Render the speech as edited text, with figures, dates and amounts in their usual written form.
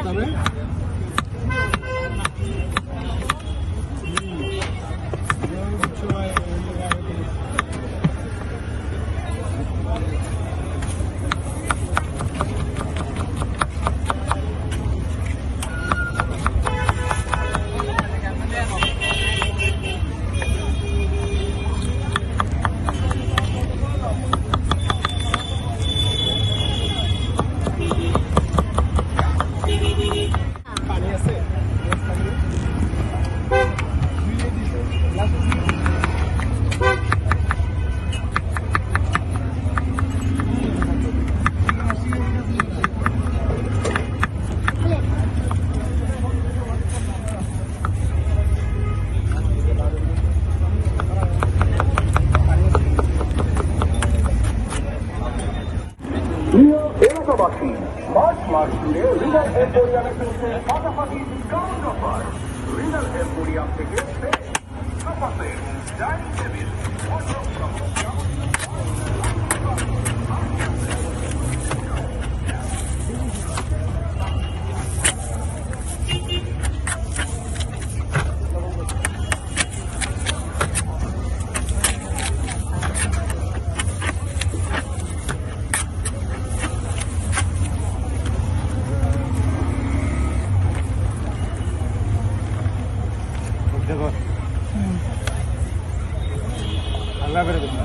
তবে প্রিয় এলাকাবাসী, মার্চ মাস জুড়ে রিনাল এম্পোরিয়ামে চলছে ফাটাফাটি ডিসকাউন্ট অফার। রিনাল এম্পোরিয়াম থেকে sofa set, dining table, wardrobe সহ দেখো আল্লাহ করে দেবো না